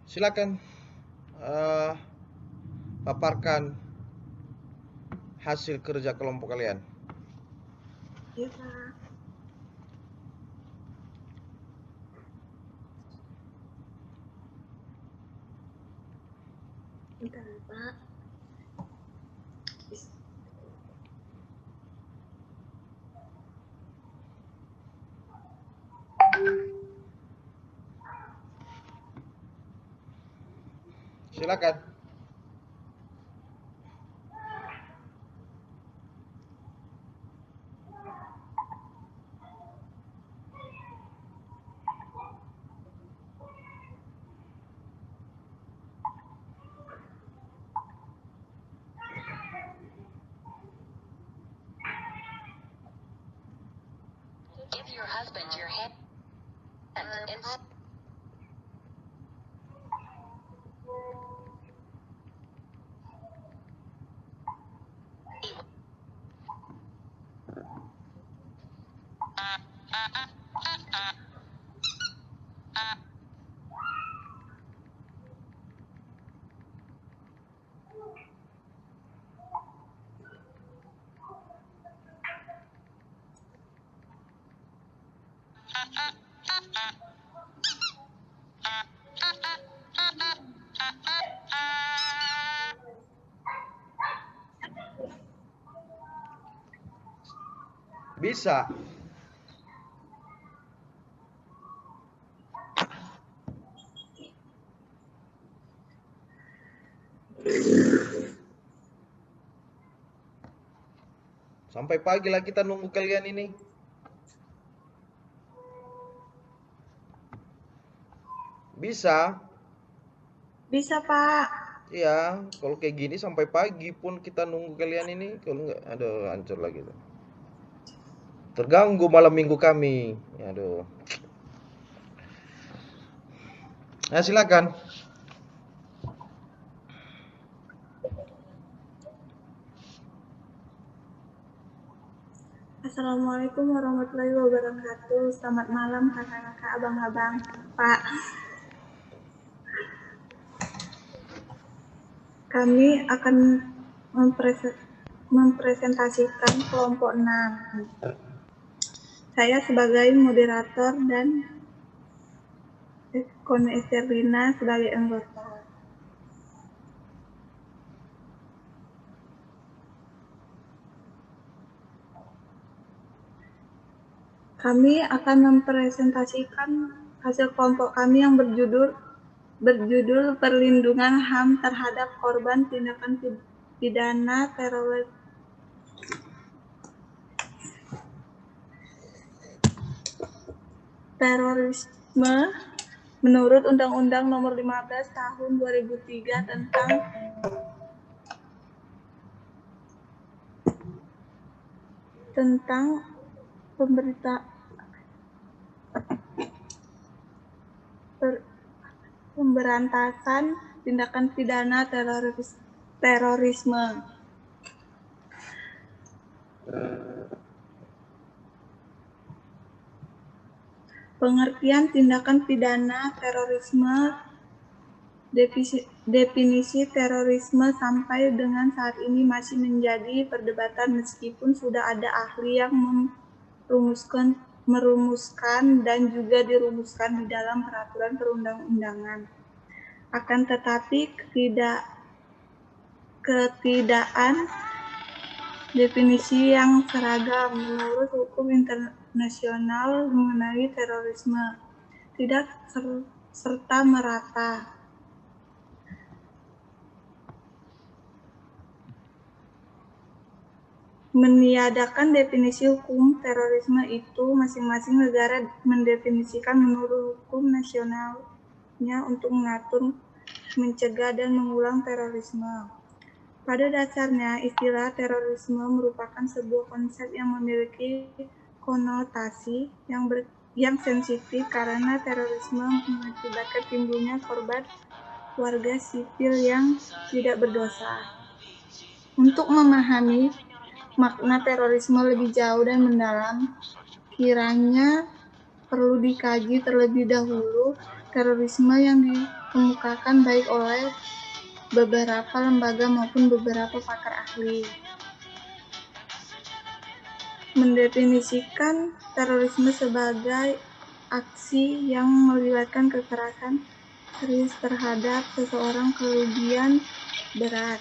Silakan eh, paparkan hasil kerja kelompok kalian. Iya, Pak. Bentar, Pak. Silakan. Give your husband your hand and Bisa. Sampai pagi lah kita nunggu kalian ini. Bisa. Bisa, Pak. Iya, kalau kayak gini sampai pagi pun kita nunggu kalian ini. Kalau nggak, aduh, hancur lagi tuh. Terganggu malam minggu kami. Aduh. Nah, silakan. Assalamualaikum warahmatullahi wabarakatuh. Selamat malam kakak-kakak, abang-abang, Pak. Kami akan mempresentasikan kelompok 6. Saya sebagai moderator dan Kone Esterlina sebagai anggota. Kami akan mempresentasikan hasil kelompok kami yang berjudul Perlindungan HAM terhadap korban tindakan pidana terorisme menurut Undang-Undang Nomor 15 Tahun 2003 tentang pemberantasan tindakan pidana terorisme. Pengertian tindakan pidana terorisme, definisi terorisme sampai dengan saat ini masih menjadi perdebatan meskipun sudah ada ahli yang merumuskan dan juga dirumuskan di dalam peraturan perundang-undangan. Akan tetapi ketidakan definisi yang seragam menurut hukum internasional mengenai terorisme tidak serta merata. Meniadakan definisi hukum terorisme itu masing-masing negara mendefinisikan menurut hukum nasionalnya untuk mengatur, mencegah, dan mengulang terorisme. Pada dasarnya, istilah terorisme merupakan sebuah konsep yang memiliki konotasi yang sensitif karena terorisme mengakibatkan timbulnya korban warga sipil yang tidak berdosa. Untuk memahami makna terorisme lebih jauh dan mendalam, kiranya perlu dikaji terlebih dahulu terorisme yang dikemukakan baik oleh beberapa lembaga maupun beberapa pakar ahli. Mendefinisikan terorisme sebagai aksi yang melibatkan kekerasan serius terhadap seseorang kerugian berat.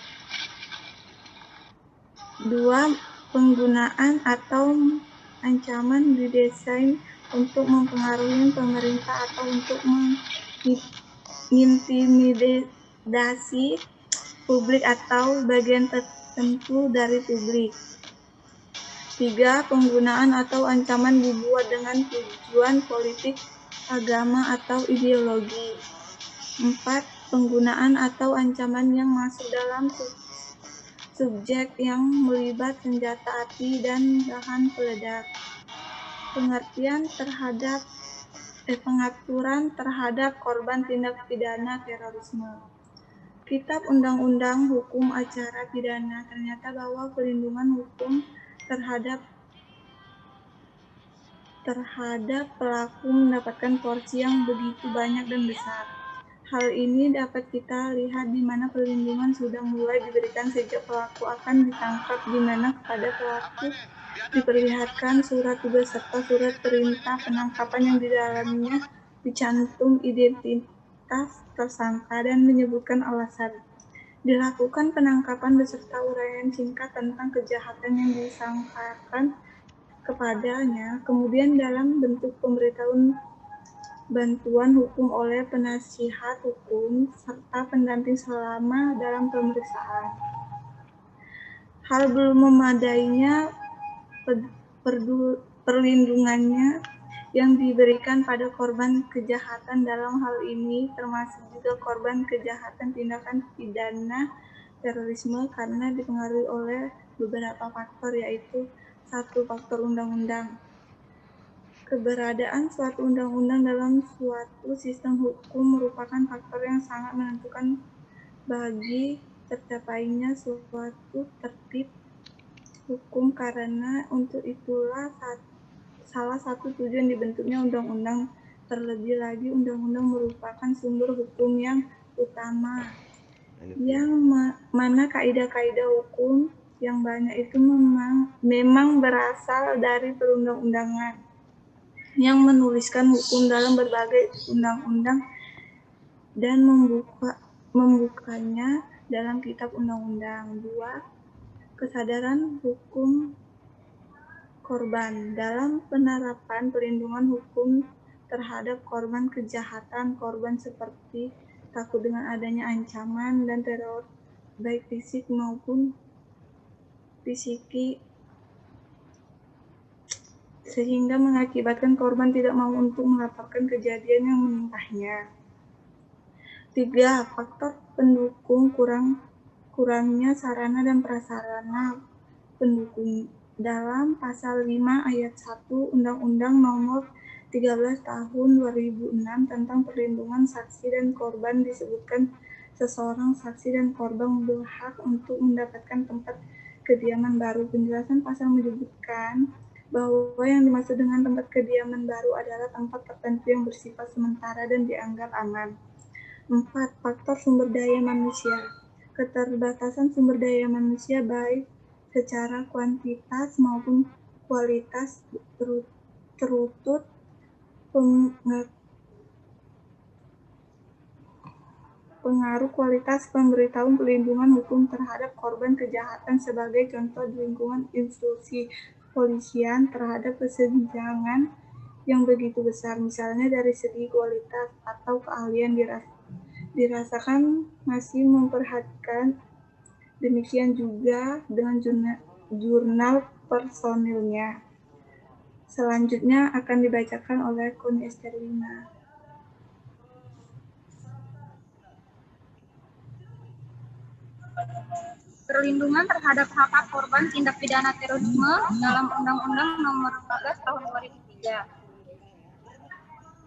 2. Penggunaan atau ancaman didesain untuk mempengaruhi pemerintah atau untuk mengintimidasi publik atau bagian tertentu dari publik. 3. Penggunaan atau ancaman dibuat dengan tujuan politik, agama, atau ideologi. 4. Penggunaan atau ancaman yang masuk dalam subjek yang melibat senjata api dan bahan peledak. Pengaturan terhadap korban tindak pidana terorisme. Kitab Undang-Undang Hukum Acara Pidana ternyata bahwa perlindungan hukum terhadap pelaku mendapatkan porsi yang begitu banyak dan besar. Hal ini dapat kita lihat di mana perlindungan sudah mulai diberikan sejak pelaku akan ditangkap, di mana kepada pelaku diperlihatkan surat tugas serta surat perintah penangkapan yang di dalamnya dicantum identitas tersangka dan menyebutkan alasan dilakukan penangkapan beserta uraian singkat tentang kejahatan yang disangkakan kepadanya, kemudian dalam bentuk pemberitahuan bantuan hukum oleh penasihat hukum serta pendamping selama dalam pemeriksaan. Hal belum memadainya perlindungannya yang diberikan pada korban kejahatan dalam hal ini termasuk juga korban kejahatan tindakan pidana terorisme karena dipengaruhi oleh beberapa faktor, yaitu 1. Faktor undang-undang. Keberadaan suatu undang-undang dalam suatu sistem hukum merupakan faktor yang sangat menentukan bagi tercapainya suatu tertib hukum, karena untuk itulah salah satu tujuan dibentuknya undang-undang. Terlebih lagi, undang-undang merupakan sumber hukum yang utama, yang mana kaidah-kaidah hukum yang banyak itu memang berasal dari perundang-undangan yang menuliskan hukum dalam berbagai undang-undang dan membukanya dalam kitab undang-undang. 2. Kesadaran hukum korban. Dalam penerapan perlindungan hukum terhadap korban kejahatan, korban seperti takut dengan adanya ancaman dan teror baik fisik maupun psikis, sehingga mengakibatkan korban tidak mau untuk melaporkan kejadian yang menimpanya. 3. Faktor pendukung. Kurangnya sarana dan prasarana pendukung. Dalam pasal 5 ayat 1 Undang-Undang Nomor 13 Tahun 2006 tentang perlindungan saksi dan korban disebutkan seseorang saksi dan korban berhak untuk mendapatkan tempat kediaman baru. Penjelasan pasal menyebutkan bahwa yang dimaksud dengan tempat kediaman baru adalah tempat tertentu yang bersifat sementara dan dianggap aman. 4. Faktor sumber daya manusia. Keterbatasan sumber daya manusia baik secara kuantitas maupun kualitas terutut pengaruh kualitas pemberitahuan perlindungan hukum terhadap korban kejahatan. Sebagai contoh, di lingkungan institusi kepolisian terhadap kesenjangan yang begitu besar, misalnya dari segi kualitas atau keahlian dirasakan masih memperhatikan. Demikian juga dengan jurnal personilnya. Selanjutnya akan dibacakan oleh Koni Esterlina. Perlindungan terhadap hak korban tindak pidana terorisme dalam Undang-Undang Nomor 14 Tahun 2003.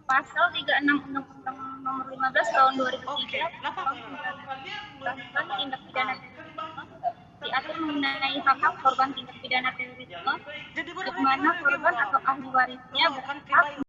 Pasal 36 Undang-Undang Nomor 15 Tahun 2003 tentang tindak pidana terorisme diatur mengenai hak korban tindak pidana terorisme, di mana korban atau ahli warisnya berhak